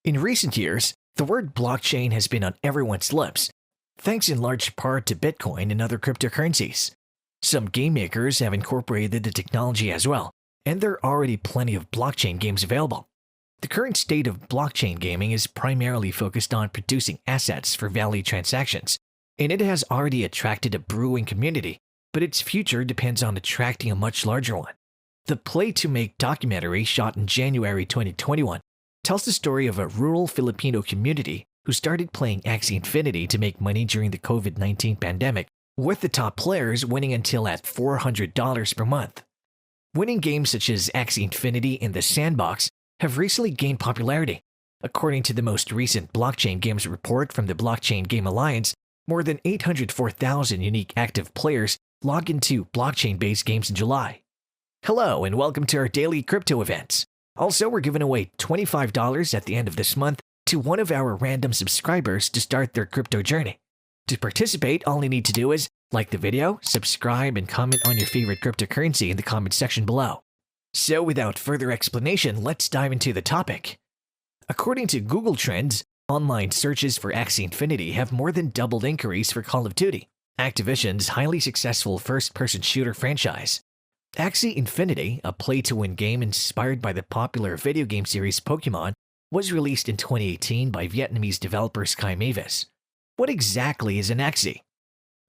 In recent years, the word blockchain has been on everyone's lips, thanks in large part to Bitcoin and other cryptocurrencies. Some game makers have incorporated the technology as well, and there are already plenty of blockchain games available. The current state of blockchain gaming is primarily focused on producing assets for value transactions, and it has already attracted a brewing community, but its future depends on attracting a much larger one. The Play to Make documentary shot in January 2021 tells the story of a rural Filipino community who started playing Axie Infinity to make money during the COVID-19 pandemic, with the top players winning until at $400 per month. Winning games such as Axie Infinity and The Sandbox have recently gained popularity. According to the most recent blockchain games report from the Blockchain Game Alliance, more than 804,000 unique active players log into blockchain-based games in July. Hello and welcome to our daily crypto events. Also, we're giving away $25 at the end of this month to one of our random subscribers to start their crypto journey. To participate, all you need to do is like the video, subscribe, and comment on your favorite cryptocurrency in the comment section below. So without further explanation, let's dive into the topic. According to Google Trends, online searches for Axie Infinity have more than doubled inquiries for Call of Duty, Activision's highly successful first-person shooter franchise. Axie Infinity, a play-to-win game inspired by the popular video game series Pokemon, was released in 2018 by Vietnamese developer Sky Mavis. What exactly is an Axie?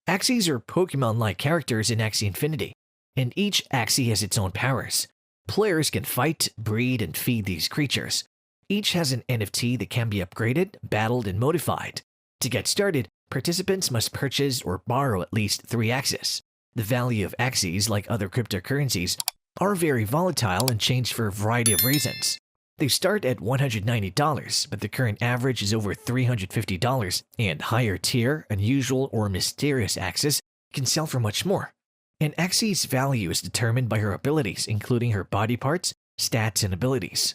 Axies are Pokemon-like characters in Axie Infinity, and each Axie has its own powers. Players can fight, breed, and feed these creatures. Each has an NFT that can be upgraded, battled, and modified. To get started, participants must purchase or borrow at least 3 Axies. The value of Axies, like other cryptocurrencies, are very volatile and change for a variety of reasons. They start at $190, but the current average is over $350, and higher tier, unusual, or mysterious Axies can sell for much more. An Axie's value is determined by her abilities, including her body parts, stats, and abilities.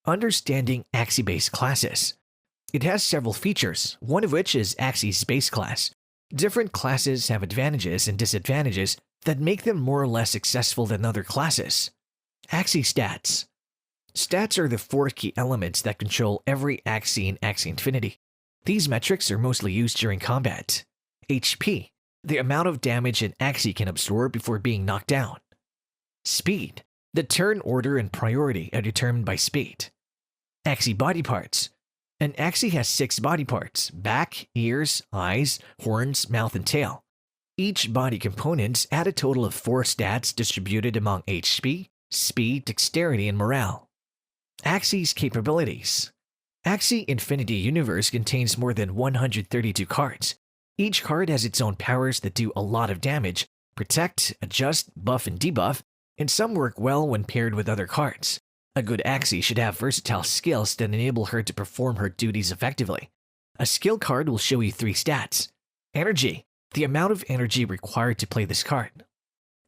Understanding Axie-based classes. It has several features, one of which is Axie's base class. Different classes have advantages and disadvantages that make them more or less successful than other classes. Axie stats. Stats are the 4 key elements that control every Axie in Axie Infinity. These metrics are mostly used during combat. HP, the amount of damage an Axie can absorb before being knocked down. Speed, the turn order and priority are determined by speed. Axie body parts. An Axie has 6 body parts: back, ears, eyes, horns, mouth, and tail. Each body components add a total of 4 stats distributed among HP, speed, dexterity, and morale. Axie's capabilities. Axie Infinity Universe contains more than 132 cards. Each card has its own powers that do a lot of damage, protect, adjust, buff, and debuff, and some work well when paired with other cards. A good Axie should have versatile skills that enable her to perform her duties effectively. A skill card will show you 3 stats. Energy, the amount of energy required to play this card.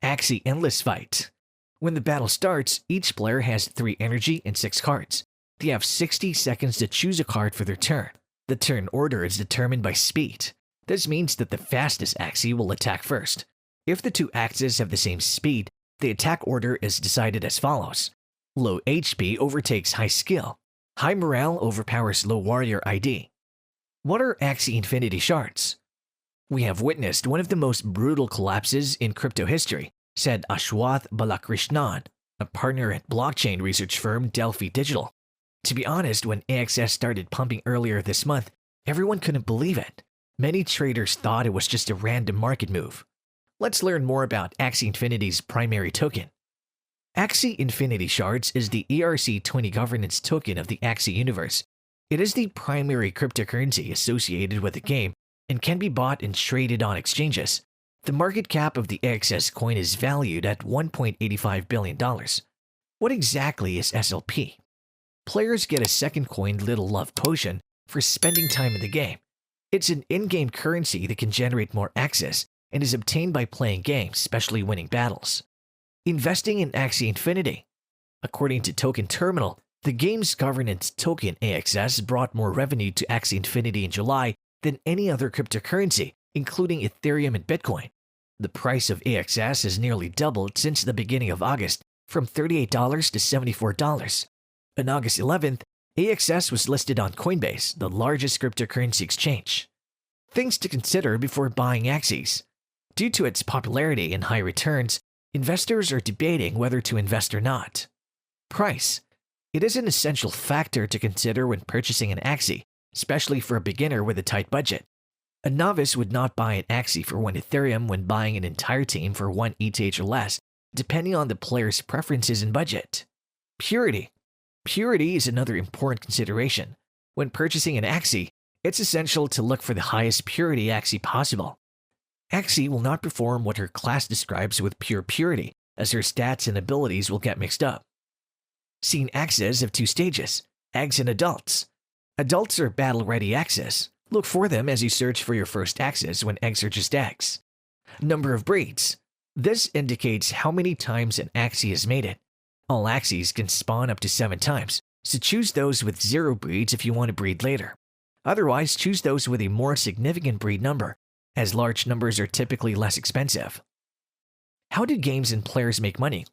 Axie Endless Fight. When the battle starts, each player has 3 energy and 6 cards. They have 60 seconds to choose a card for their turn. The turn order is determined by speed. This means that the fastest Axie will attack first. If the 2 Axies have the same speed, the attack order is decided as follows. Low HP overtakes high skill. High morale overpowers low warrior ID. What are Axie Infinity shards? We have witnessed one of the most brutal collapses in crypto history, said Ashwath Balakrishnan, a partner at blockchain research firm Delphi Digital. To be honest, when AXS started pumping earlier this month, everyone couldn't believe it. Many traders thought it was just a random market move. Let's learn more about Axie Infinity's primary token. Axie Infinity Shards is the ERC20 governance token of the Axie universe. It is the primary cryptocurrency associated with the game and can be bought and traded on exchanges. The market cap of the AXS coin is valued at $1.85 billion. What exactly is SLP? Players get a second coin Little Love Potion for spending time in the game. It's an in-game currency that can generate more access and is obtained by playing games, especially winning battles. Investing in Axie Infinity. According to Token Terminal, the game's governance token AXS brought more revenue to Axie Infinity in July than any other cryptocurrency, including Ethereum and Bitcoin. The price of AXS has nearly doubled since the beginning of August, from $38 to $74. On August 11th, AXS was listed on Coinbase, the largest cryptocurrency exchange. Things to consider before buying Axie's. Due to its popularity and high returns, investors are debating whether to invest or not. Price. It is an essential factor to consider when purchasing an Axie, especially for a beginner with a tight budget. A novice would not buy an Axie for 1 Ethereum when buying an entire team for 1 ETH or less, depending on the player's preferences and budget. Purity. Purity is another important consideration. When purchasing an Axie, it's essential to look for the highest purity Axie possible. Axie will not perform what her class describes with pure purity, as her stats and abilities will get mixed up. Seen AXIE'S have 2 stages, eggs and adults. Adults are battle-ready AXIE'S. Look for them as you search for your first AXIE'S when eggs are just eggs. Number of breeds. This indicates how many times an Axie has made it. All Axies can spawn up to 7 times, so choose those with 0 breeds if you want to breed later. Otherwise, choose those with a more significant breed number, as large numbers are typically less expensive. How do games and players make money?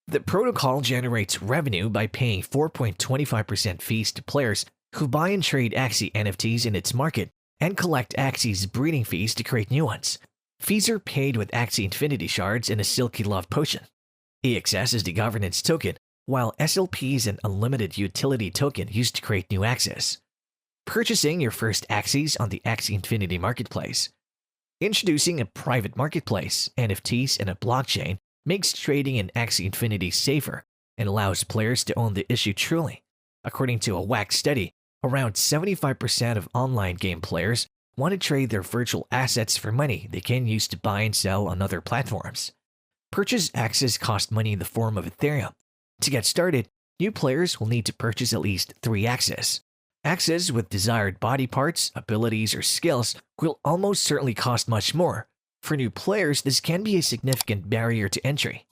The protocol generates revenue by paying 4.25% fees to players who buy and trade Axie NFTs in its market and collect Axie's breeding fees to create new ones. Fees are paid with Axie Infinity shards and a Silky Love potion. AXS is the governance token, while SLP is an unlimited utility token used to create new Axies. Purchasing your first Axies on the Axie Infinity marketplace. Introducing a private marketplace, NFTs, and a blockchain makes trading in Axie Infinity safer and allows players to own the issue truly. According to a WAX study, around 75% of online game players want to trade their virtual assets for money they can use to buy and sell on other platforms. Purchase Axies cost money in the form of Ethereum. To get started, new players will need to purchase at least 3 Axies. Axies with desired body parts, abilities, or skills will almost certainly cost much more. For new players, this can be a significant barrier to entry.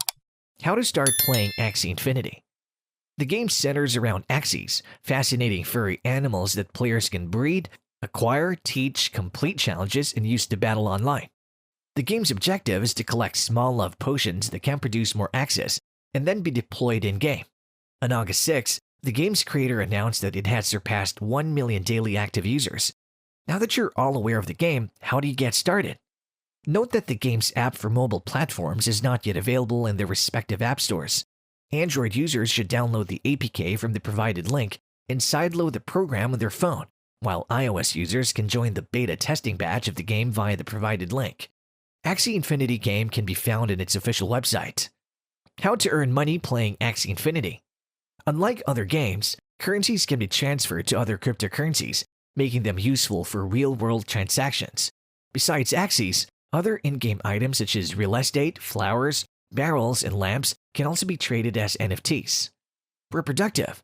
How to start playing Axie Infinity. The game centers around Axies, fascinating furry animals that players can breed, acquire, teach, complete challenges, and use to battle online. The game's objective is to collect small love potions that can produce more Axies and then be deployed in-game. On August 6, the game's creator announced that it had surpassed 1 million daily active users. Now that you're all aware of the game, how do you get started? Note that the game's app for mobile platforms is not yet available in their respective app stores. Android users should download the APK from the provided link and sideload the program on their phone, while iOS users can join the beta testing batch of the game via the provided link. Axie Infinity game can be found in its official website. How to earn money playing Axie Infinity. Unlike other games, currencies can be transferred to other cryptocurrencies, making them useful for real-world transactions. Besides Axies, other in-game items such as real estate, flowers, barrels, and lamps can also be traded as NFTs. Reproductive.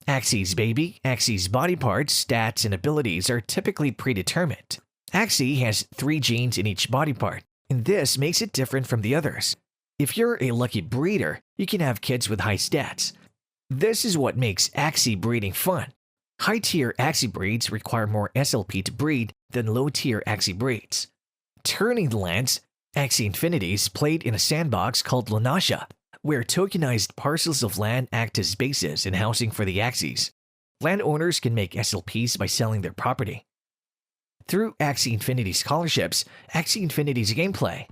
Axie's baby, Axie's body parts, stats, and abilities are typically predetermined. Axie has 3 genes in each body part, and this makes it different from the others. If you're a lucky breeder, you can have kids with high stats. This is what makes Axie breeding fun. High-tier Axie breeds require more SLP to breed than low-tier Axie breeds. Turning the lands, Axie Infinity is played in a sandbox called Lanasha, where tokenized parcels of land act as bases and housing for the Axies. Landowners can make SLPs by selling their property. Through Axie Infinity scholarships, Axie Infinity's gameplay.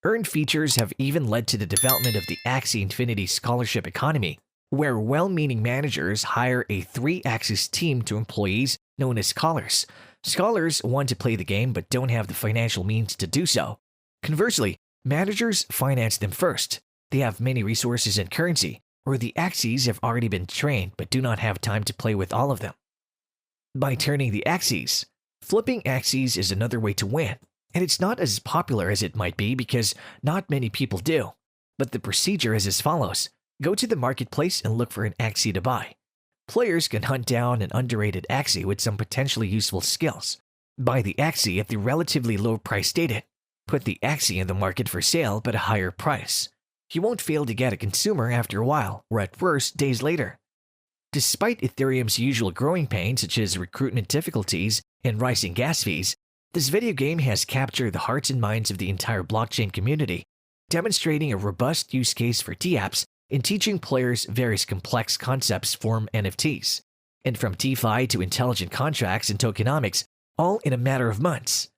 Earned features have even led to the development of the Axie Infinity scholarship economy, where well-meaning managers hire a 3-Axis team to employees known as scholars. Scholars want to play the game but don't have the financial means to do so. Conversely, managers finance them first. They have many resources and currency, or the Axies have already been trained but do not have time to play with all of them. By turning the Axies. Flipping Axies is another way to win, and it's not as popular as it might be because not many people do. But the procedure is as follows. Go to the marketplace and look for an Axie to buy. Players can hunt down an underrated Axie with some potentially useful skills. Buy the Axie at the relatively low price stated. Put the Axie in the market for sale but a higher price. You won't fail to get a consumer after a while, or at worst, days later. Despite Ethereum's usual growing pains such as recruitment difficulties and rising gas fees, this video game has captured the hearts and minds of the entire blockchain community, demonstrating a robust use case for dApps in teaching players various complex concepts form NFTs, and from DeFi to intelligent contracts and tokenomics, all in a matter of months.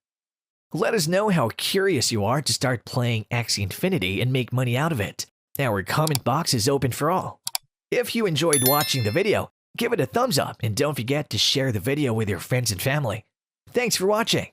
Let us know how curious you are to start playing Axie Infinity and make money out of it. Our comment box is open for all. If you enjoyed watching the video, give it a thumbs up and don't forget to share the video with your friends and family. Thanks for watching.